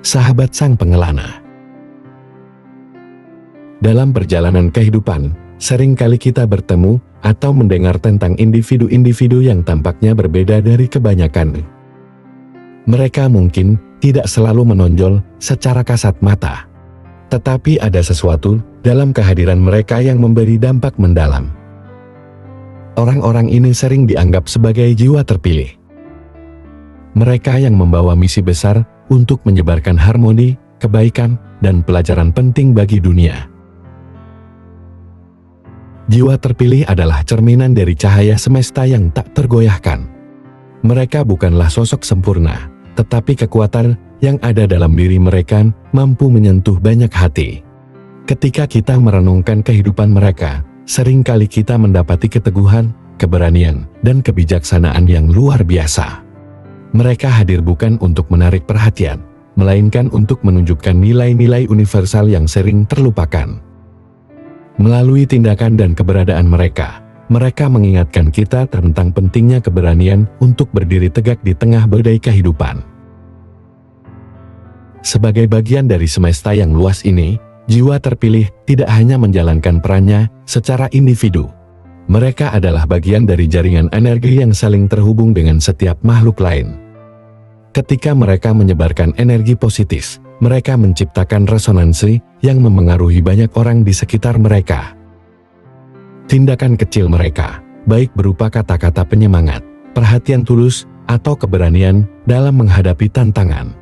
Sahabat sang pengelana. Dalam perjalanan kehidupan, seringkali kita bertemu atau mendengar tentang individu-individu yang tampaknya berbeda dari kebanyakan. Mereka mungkin tidak selalu menonjol secara kasat mata, tetapi ada sesuatu dalam kehadiran mereka yang memberi dampak mendalam. Orang-orang ini sering dianggap sebagai jiwa terpilih. Mereka yang membawa misi besar untuk menyebarkan harmoni, kebaikan, dan pelajaran penting bagi dunia. Jiwa terpilih adalah cerminan dari cahaya semesta yang tak tergoyahkan. Mereka bukanlah sosok sempurna, tetapi kekuatan yang ada dalam diri mereka mampu menyentuh banyak hati. Ketika kita merenungkan kehidupan mereka, seringkali kita mendapati keteguhan, keberanian, dan kebijaksanaan yang luar biasa. Mereka hadir bukan untuk menarik perhatian, melainkan untuk menunjukkan nilai-nilai universal yang sering terlupakan. Melalui tindakan dan keberadaan mereka, mereka mengingatkan kita tentang pentingnya keberanian untuk berdiri tegak di tengah badai kehidupan. Sebagai bagian dari semesta yang luas ini, jiwa terpilih tidak hanya menjalankan perannya secara individu. Mereka adalah bagian dari jaringan energi yang saling terhubung dengan setiap makhluk lain. Ketika mereka menyebarkan energi positif, mereka menciptakan resonansi yang memengaruhi banyak orang di sekitar mereka. Tindakan kecil mereka, baik berupa kata-kata penyemangat, perhatian tulus, atau keberanian dalam menghadapi tantangan.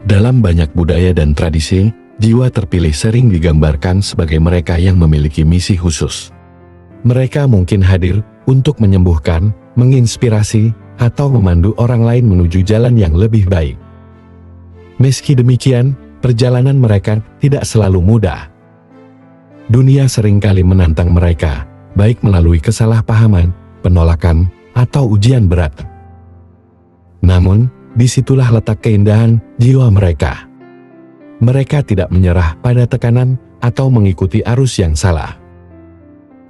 Dalam banyak budaya dan tradisi, jiwa terpilih sering digambarkan sebagai mereka yang memiliki misi khusus. Mereka mungkin hadir untuk menyembuhkan, menginspirasi, atau memandu orang lain menuju jalan yang lebih baik. Meski demikian, perjalanan mereka tidak selalu mudah. Dunia seringkali menantang mereka, baik melalui kesalahpahaman, penolakan, atau ujian berat. Namun, disitulah letak keindahan jiwa mereka. Mereka tidak menyerah pada tekanan atau mengikuti arus yang salah.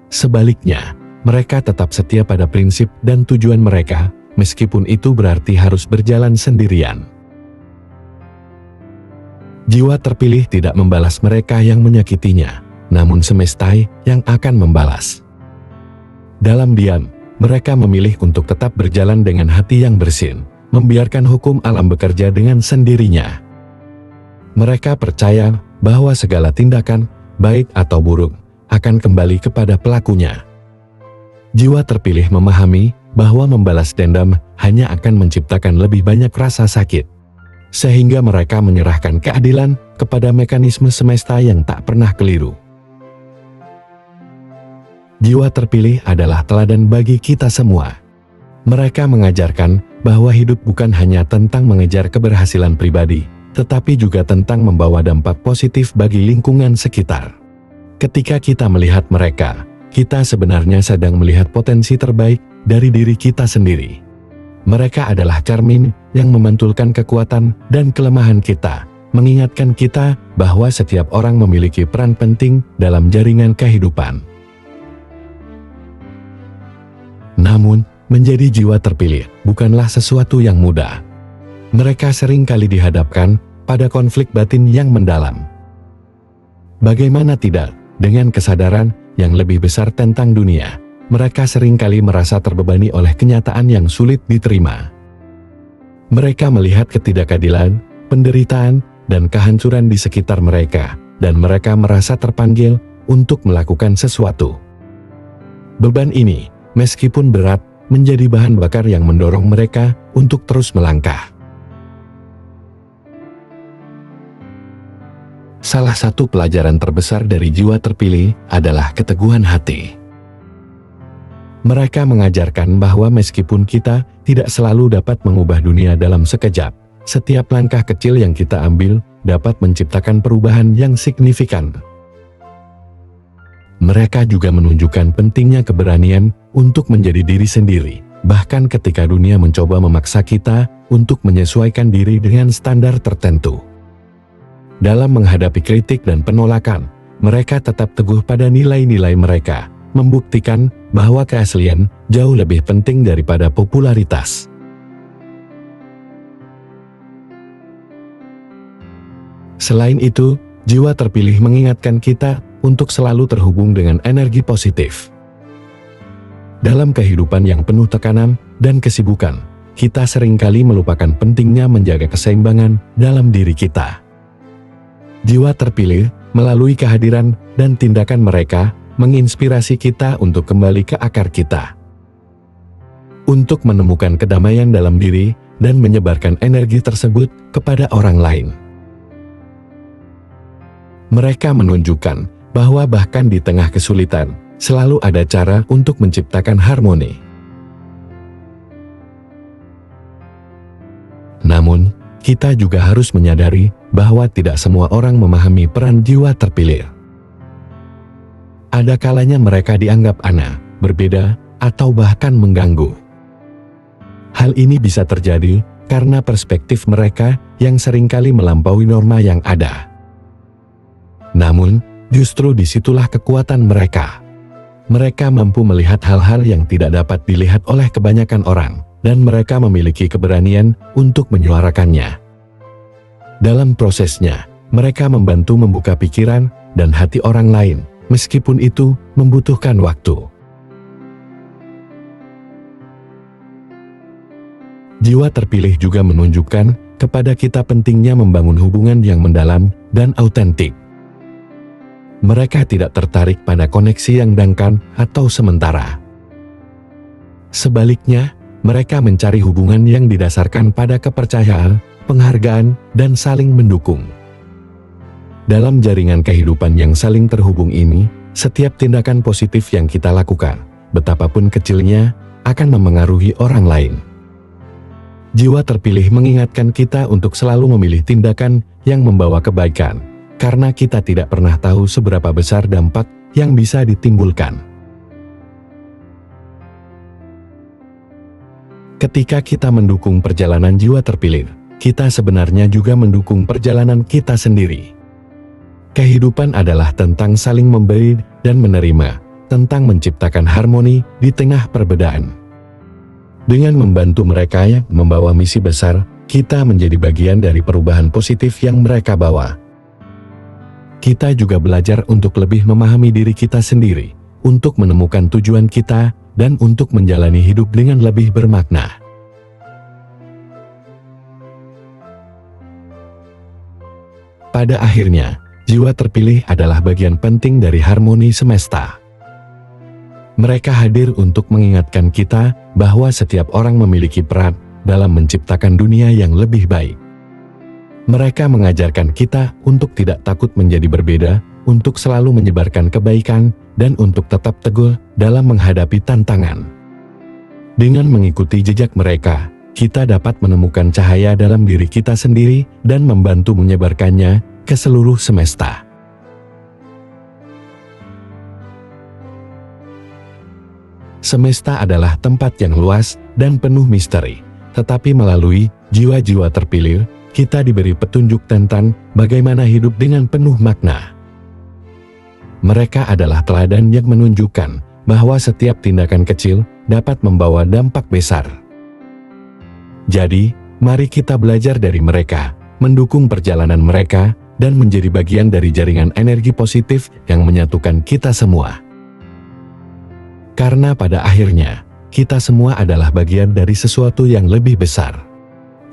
Sebaliknya, mereka tetap setia pada prinsip dan tujuan mereka, meskipun itu berarti harus berjalan sendirian. Jiwa terpilih tidak membalas mereka yang menyakitinya, namun semesta yang akan membalas. Dalam diam, mereka memilih untuk tetap berjalan dengan hati yang bersih, membiarkan hukum alam bekerja dengan sendirinya. Mereka percaya bahwa segala tindakan, baik atau buruk, akan kembali kepada pelakunya. Jiwa terpilih memahami bahwa membalas dendam hanya akan menciptakan lebih banyak rasa sakit, sehingga mereka menyerahkan keadilan kepada mekanisme semesta yang tak pernah keliru. Jiwa terpilih adalah teladan bagi kita semua. Mereka mengajarkan bahwa hidup bukan hanya tentang mengejar keberhasilan pribadi, tetapi juga tentang membawa dampak positif bagi lingkungan sekitar. Ketika kita melihat mereka, kita sebenarnya sedang melihat potensi terbaik dari diri kita sendiri. Mereka adalah cermin yang memantulkan kekuatan dan kelemahan kita, mengingatkan kita bahwa setiap orang memiliki peran penting dalam jaringan kehidupan. Namun, menjadi jiwa terpilih bukanlah sesuatu yang mudah. Mereka seringkali dihadapkan pada konflik batin yang mendalam. Bagaimana tidak, dengan kesadaran yang lebih besar tentang dunia, mereka seringkali merasa terbebani oleh kenyataan yang sulit diterima. Mereka melihat ketidakadilan, penderitaan, dan kehancuran di sekitar mereka, dan mereka merasa terpanggil untuk melakukan sesuatu. Beban ini, meskipun berat, menjadi bahan bakar yang mendorong mereka untuk terus melangkah. Salah satu pelajaran terbesar dari jiwa terpilih adalah keteguhan hati. Mereka mengajarkan bahwa meskipun kita tidak selalu dapat mengubah dunia dalam sekejap, setiap langkah kecil yang kita ambil dapat menciptakan perubahan yang signifikan. Mereka juga menunjukkan pentingnya keberanian untuk menjadi diri sendiri, bahkan ketika dunia mencoba memaksa kita untuk menyesuaikan diri dengan standar tertentu. Dalam menghadapi kritik dan penolakan, mereka tetap teguh pada nilai-nilai mereka, membuktikan bahwa keaslian jauh lebih penting daripada popularitas. Selain itu, jiwa terpilih mengingatkan kita untuk selalu terhubung dengan energi positif. Dalam kehidupan yang penuh tekanan dan kesibukan, kita seringkali melupakan pentingnya menjaga keseimbangan dalam diri kita. Jiwa terpilih, melalui kehadiran dan tindakan mereka, menginspirasi kita untuk kembali ke akar kita. Untuk menemukan kedamaian dalam diri dan menyebarkan energi tersebut kepada orang lain. Mereka menunjukkan bahwa bahkan di tengah kesulitan, selalu ada cara untuk menciptakan harmoni. Namun, kita juga harus menyadari bahwa tidak semua orang memahami peran jiwa terpilih. Ada kalanya mereka dianggap aneh, berbeda, atau bahkan mengganggu. Hal ini bisa terjadi karena perspektif mereka yang seringkali melampaui norma yang ada. Namun, justru disitulah kekuatan mereka. Mereka mampu melihat hal-hal yang tidak dapat dilihat oleh kebanyakan orang, dan mereka memiliki keberanian untuk menyuarakannya. Dalam prosesnya, mereka membantu membuka pikiran dan hati orang lain, meskipun itu membutuhkan waktu. Jiwa terpilih juga menunjukkan kepada kita pentingnya membangun hubungan yang mendalam dan autentik. Mereka tidak tertarik pada koneksi yang dangkal atau sementara. Sebaliknya, mereka mencari hubungan yang didasarkan pada kepercayaan, penghargaan, dan saling mendukung. Dalam jaringan kehidupan yang saling terhubung ini, setiap tindakan positif yang kita lakukan, betapapun kecilnya, akan memengaruhi orang lain. Jiwa terpilih mengingatkan kita untuk selalu memilih tindakan yang membawa kebaikan, karena kita tidak pernah tahu seberapa besar dampak yang bisa ditimbulkan. Ketika kita mendukung perjalanan jiwa terpilih, kita sebenarnya juga mendukung perjalanan kita sendiri. Kehidupan adalah tentang saling memberi dan menerima, tentang menciptakan harmoni di tengah perbedaan. Dengan membantu mereka yang membawa misi besar, kita menjadi bagian dari perubahan positif yang mereka bawa. Kita juga belajar untuk lebih memahami diri kita sendiri, untuk menemukan tujuan kita, dan untuk menjalani hidup dengan lebih bermakna. Pada akhirnya, jiwa terpilih adalah bagian penting dari harmoni semesta. Mereka hadir untuk mengingatkan kita bahwa setiap orang memiliki peran dalam menciptakan dunia yang lebih baik. Mereka mengajarkan kita untuk tidak takut menjadi berbeda, untuk selalu menyebarkan kebaikan, dan untuk tetap teguh dalam menghadapi tantangan. Dengan mengikuti jejak mereka, kita dapat menemukan cahaya dalam diri kita sendiri dan membantu menyebarkannya ke seluruh semesta. Semesta adalah tempat yang luas dan penuh misteri, tetapi melalui jiwa-jiwa terpilih, kita diberi petunjuk tentang bagaimana hidup dengan penuh makna. Mereka adalah teladan yang menunjukkan bahwa setiap tindakan kecil dapat membawa dampak besar. Jadi, mari kita belajar dari mereka, mendukung perjalanan mereka, dan menjadi bagian dari jaringan energi positif yang menyatukan kita semua. Karena pada akhirnya, kita semua adalah bagian dari sesuatu yang lebih besar,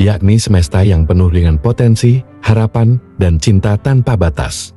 yakni semesta yang penuh dengan potensi, harapan, dan cinta tanpa batas.